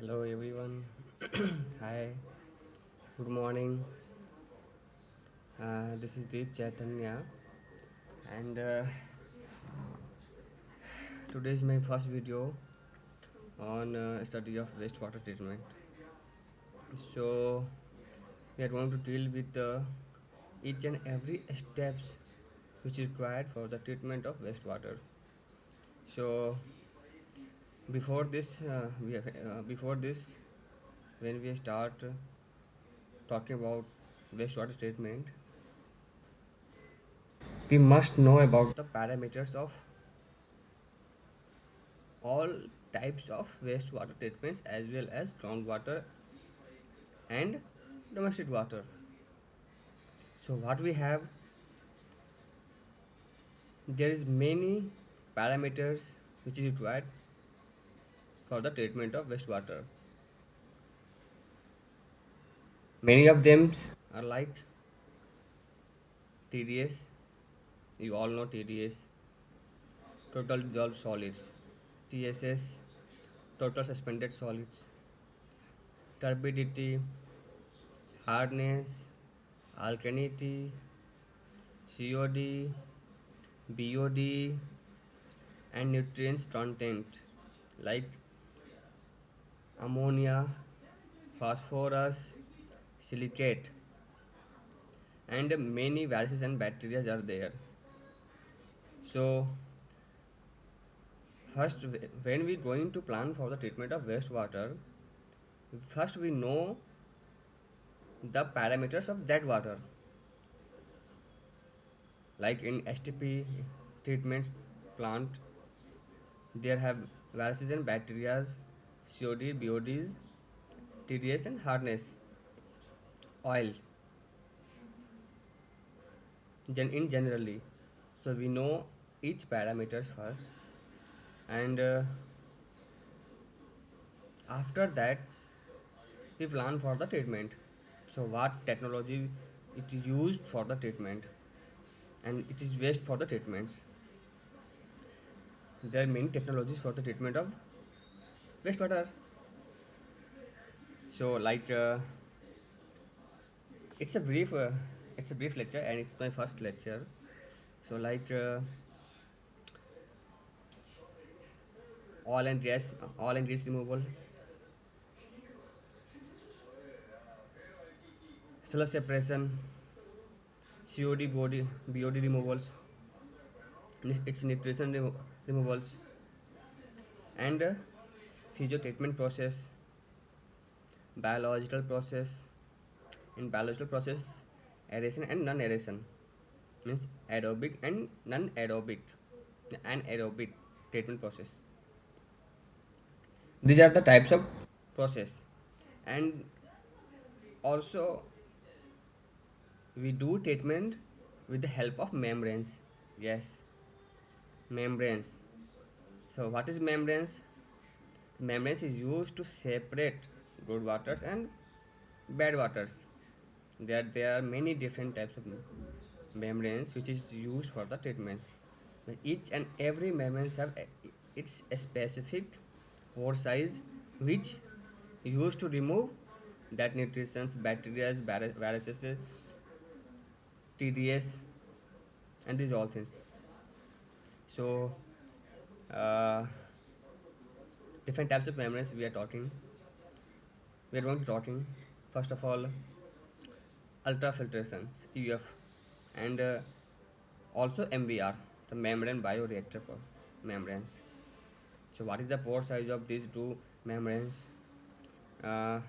Hello everyone. Hi, good morning. This is Deep Chaitanya, and today is my first video on study of wastewater treatment. So we are going to deal with each and every steps which is required for the treatment of wastewater. So before this, when we start talking about wastewater treatment, we must know about the parameters of all types of wastewater treatments as well as groundwater and domestic water. So what we have, there is many parameters which is required for the treatment of wastewater. Many of them are like TDS. You all know TDS, total dissolved solids. TSS, total suspended solids. Turbidity, hardness, alkalinity, COD, BOD, and nutrients content like ammonia, phosphorus, silicate, and many viruses and bacteria are there. So first, when we going to plan for the treatment of wastewater, first we know the parameters of that water. Like in STP treatments plant, there have viruses and bacteria, COD, BODs, TDS, and hardness oils in generally. So we know each parameters first, and after that we plan for the treatment. So what technology it is used for the treatment, and it is waste for the treatments. There are many technologies for the treatment of wastewater. So like it's a brief uh, it's a brief lecture and it's my first lecture. So like oil and grease removal, sludge separation, COD body BOD removals, its nutrition removals, and physio treatment process, biological process. In biological process, aeration and non-aeration means aerobic and non-aerobic and aerobic treatment process. These are the types of process, and also we do treatment with the help of membranes. Yes, membranes. So what is membranes? Membranes is used to separate good waters and bad waters. There are many different types of membranes which is used for the treatments. Each and every membranes have its specific pore size which used to remove that nutrients, bacteria, viruses, TDS, and these all things. So uh, different types of membranes we are talking. We are going to talking first of all ultrafiltration UF, and also MBR, the membrane bioreactor membranes. So what is the pore size of these two membranes? Uh,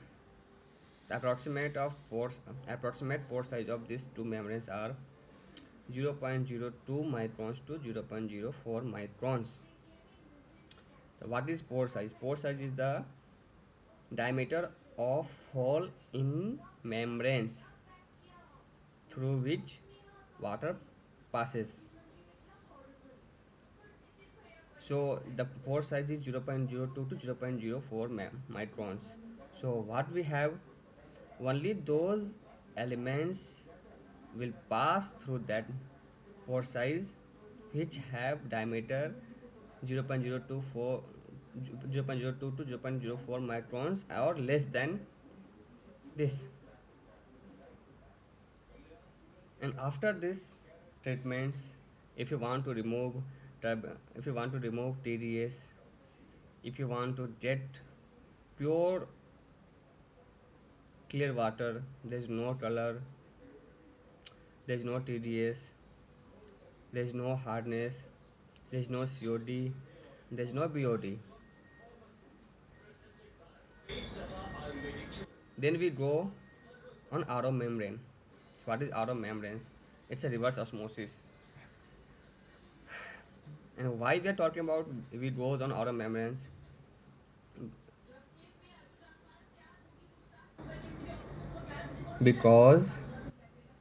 the approximate pore size of these two membranes are 0.02 microns to 0.04 microns. So what is pore size? Pore size is the diameter of hole in membranes through which water passes. So the pore size is 0.02 to 0.04 microns. So what we have, only those elements will pass through that pore size which have diameter 0.024 0.02 to 0.04 microns or less than this. And after this treatments, if you want to remove if you want to remove TDS, if you want to get pure clear water, there's no color, there's no TDS, there's no hardness, there's no COD, there's no BOD, then we go on RO membrane. So what is RO membranes? It's a reverse osmosis. And why we are talking about we goes on RO membranes? Because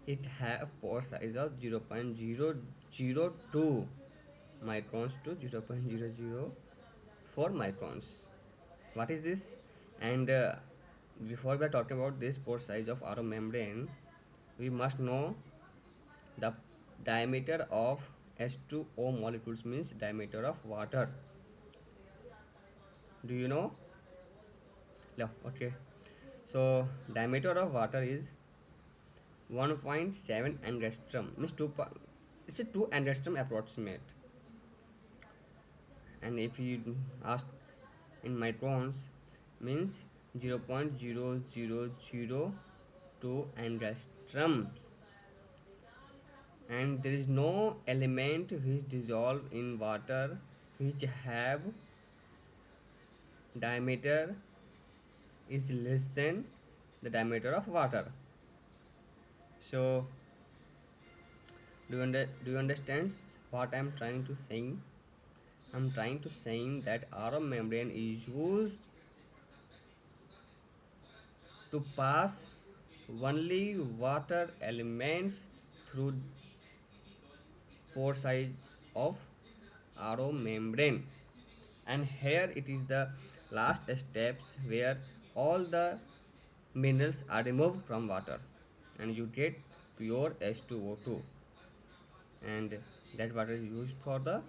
it have pore size of 0.002 microns to 0.004 microns. What is this? And before we are talking about this pore size of RO membrane, we must know the diameter of H2O molecules, means diameter of water. Do you know? Yeah, okay. So diameter of water is 1.7 angstrom, means it's a 2 angstrom approximate. And if you ask in microns, means 0.0002 angstroms. And there is no element which dissolve in water which have diameter is less than the diameter of water. So do you understand what I'm trying to saying? I'm trying to saying that RO membrane is used to pass only water elements through pore size of RO membrane. And here it is the last steps where all the minerals are removed from water and you get pure H2O2. And that water is used for the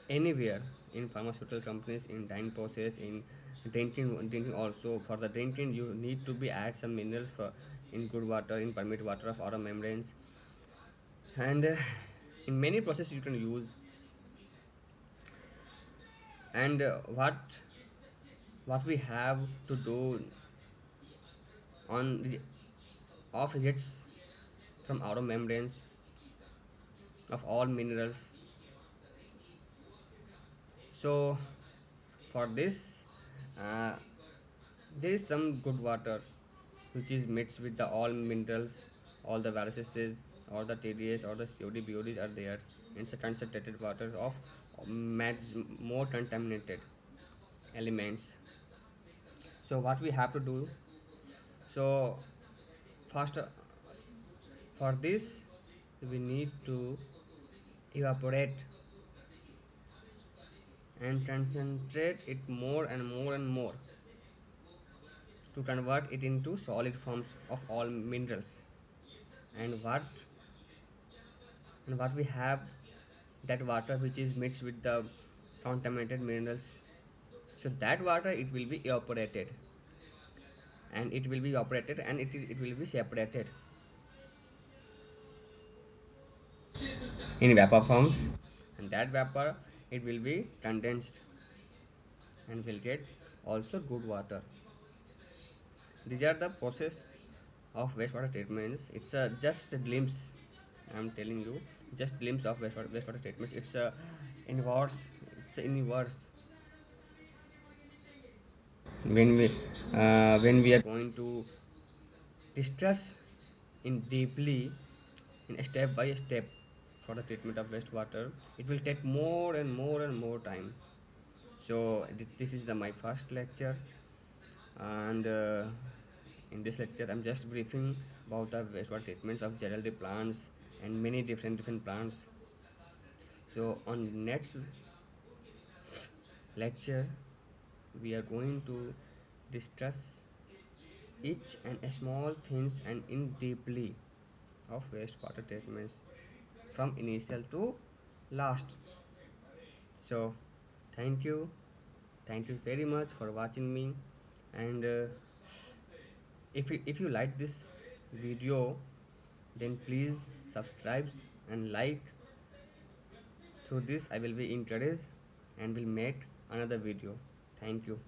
anywhere, in pharmaceutical companies, in dyeing process, in drinking also. For the drinking you need to be add some minerals for in good water, in permit water of outer membranes. And in many processes you can use. And what we have to do on off rejects from outer membranes of all minerals. So for this, uh, there is some good water which is mixed with the all minerals, all the viruses, or the TDS or the COD BODs are there. It's a concentrated water of more contaminated elements. So what we have to do? So first, for this we need to evaporate and concentrate it more and more and more to convert it into solid forms of all minerals. And what we have, that water which is mixed with the contaminated minerals, so that water it will be evaporated, and it will be separated in vapor forms, and that vapor it will be condensed and will get also good water. These are the process of wastewater treatments. It's a just a glimpse, I'm telling you, just glimpse of wastewater treatments. It's a inverse, it's a inverse. When we are going to discuss in deeply, in step by step, for the treatment of wastewater, it will take more and more and more time. So this is the my first lecture, and in this lecture I'm just briefing about the wastewater treatments of Geraldi plants and many different plants. So on next lecture we are going to discuss each and small things and in deeply of wastewater treatments from initial to last. So thank you very much for watching me. And if you like this video, then please subscribe and like. Through this I will be encouraged and will make another video. Thank you.